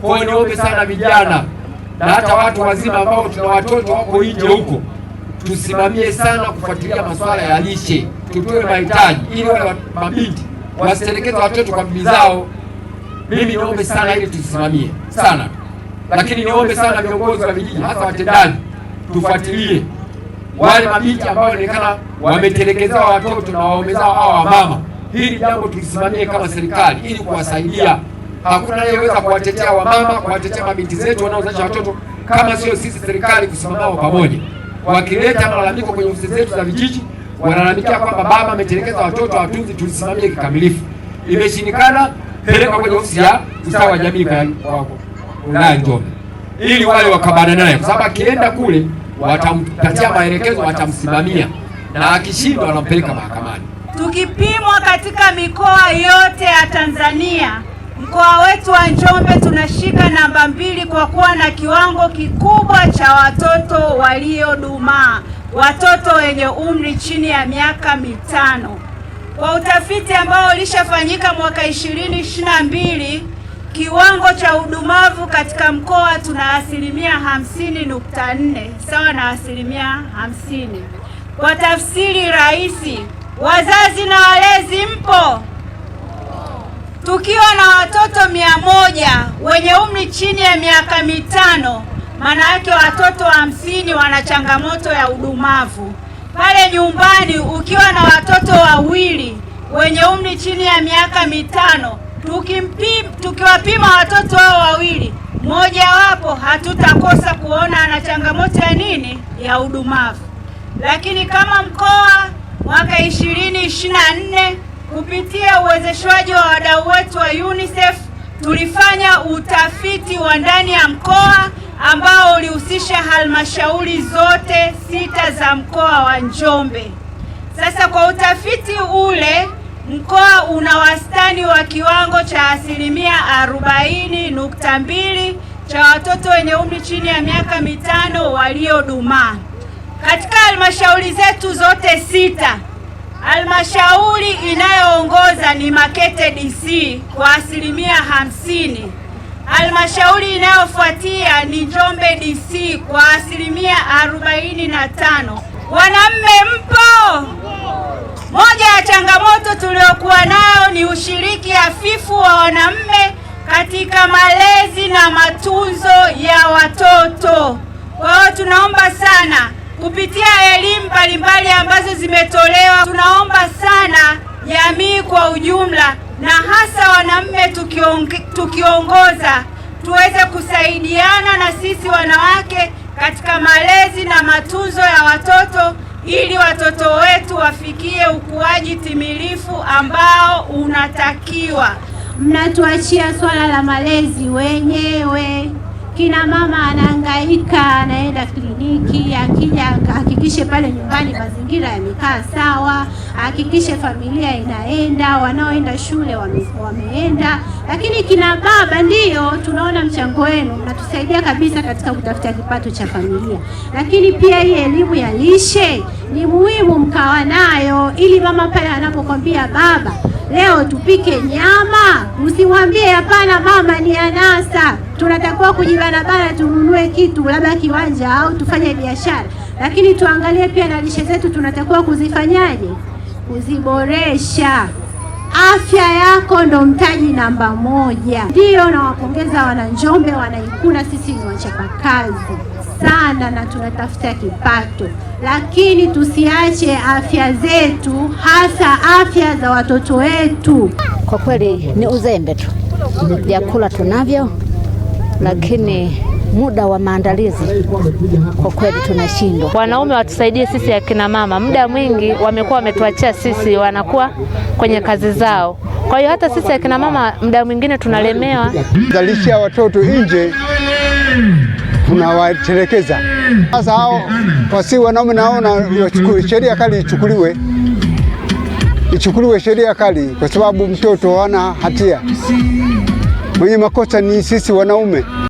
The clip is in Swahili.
Kwa hiyo niombe sana vijana na hata watu wazima ambao tuna watoto wako nje huko, tusimamie sana kufuatilia masuala ya lishe, tutoe mahitaji ili wale mabinti wasitelekeze watoto kwa bibi zao. Mimi niombe sana ili tusimamie sana, lakini niombe sana viongozi wa vijiji, hasa watendaji, tufuatilie wale mabinti ambao wanaonekana wametelekezewa watoto na waume zao au mama. Hili jambo tulisimamie kama serikali ili kuwasaidia. Hakuna anayeweza kuwatetea wamama, kuwatetea mabinti zetu wanaozalisha watoto kama sio sisi serikali kusimama pamoja. Wakileta malalamiko kwenye ofisi zetu za vijiji, wanalalamikia kwamba baba ametelekeza watoto watunzi, tulisimamie kikamilifu. Imeshindikana, peleka kwenye ofisi ya ustawi wa jamii kwa wilaya Njombe ili wale wakabana naye, kwa sababu akienda kule watampatia maelekezo, watamsimamia, na akishindwa wanampeleka mahakamani. Tukipimwa katika mikoa yote ya Tanzania, mkoa wetu wa Njombe tunashika namba 2 kwa kuwa na kiwango kikubwa cha watoto waliodumaa, watoto wenye umri chini ya miaka 5. Kwa utafiti ambao ulishafanyika mwaka 2022, kiwango cha udumavu katika mkoa tuna 50.4, sawa na 50%. Kwa tafsiri rahisi, wazazi na walezi mpo? Tukiwa na watoto 100 wenye umri chini ya miaka 5, maana yake watoto 50 wana changamoto ya udumavu. Pale nyumbani ukiwa na watoto 2 wenye umri chini ya miaka 5, tukiwapima watoto hao 2, mmoja wapo hatutakosa kuona ana changamoto ya nini? Ya udumavu. Lakini kama mkoa mwaka 2024 kupitia uwezeshwaji wa wadau wetu wa UNICEF tulifanya utafiti wa ndani ya mkoa ambao ulihusisha halmashauri zote 6 za mkoa wa Njombe. Sasa kwa utafiti ule, mkoa una wastani wa kiwango cha 40.2 cha watoto wenye umri chini ya miaka 5 waliodumaa. Katika halmashauri zetu zote 6, halmashauri inayoongoza ni Makete DC kwa 50%. Halmashauri inayofuatia ni Njombe DC kwa 45%. Wanamme mpo? Moja ya changamoto tuliokuwa nayo ni ushiriki hafifu wa wanamme katika malezi na matunzo ya watoto. Kwa hiyo tunaomba sana kupitia elimu mbalimbali ambazo zimetolewa, tunaomba sana jamii kwa ujumla na hasa wanamme tukiongoza tuweze kusaidiana na sisi wanawake katika malezi na matunzo ya watoto ili watoto wetu wafikie ukuaji timilifu ambao unatakiwa. Mnatuachia swala la malezi wenyewe. Kina mama anahangaika, anaenda kliniki, akija hakikishe pale nyumbani mazingira yamekaa sawa, hakikishe familia inaenda, wanaoenda shule wameenda. Lakini kina baba ndiyo tunaona mchango wenu, mnatusaidia kabisa katika kutafuta kipato cha familia. Lakini pia hii elimu ya lishe ni muhimu mkawa nayo, ili mama pale anapokwambia baba leo tupike nyama, usimwambie hapana mama ni anasa, tunatakiwa kujibana tununue kitu labda kiwanja au tufanye biashara. Lakini tuangalie pia na lishe zetu tunatakiwa kuzifanyaje? Kuziboresha. Afya yako ndo mtaji namba 1. Ndiyo, nawapongeza wana Njombe, wanaikuna, sisi ni wachapakazi sana na tunatafuta kipato, lakini tusiache afya zetu, hasa afya za watoto wetu. Kwa kweli ni uzembe tu, vyakula tunavyo, lakini muda wa maandalizi kwa kweli tunashindwa. Wanaume watusaidie sisi akina mama, muda mwingi wamekuwa wametuachia sisi, wanakuwa kwenye kazi zao. Kwa hiyo hata sisi akina mama muda mwingine tunalemewa. Zalisha watoto nje tunawatelekeza. Sasa hao wasi wanaume naona sheria kali ichukuliwe sheria kali, kwa sababu mtoto hana hatia. Mwenye makosa ni sisi wanaume.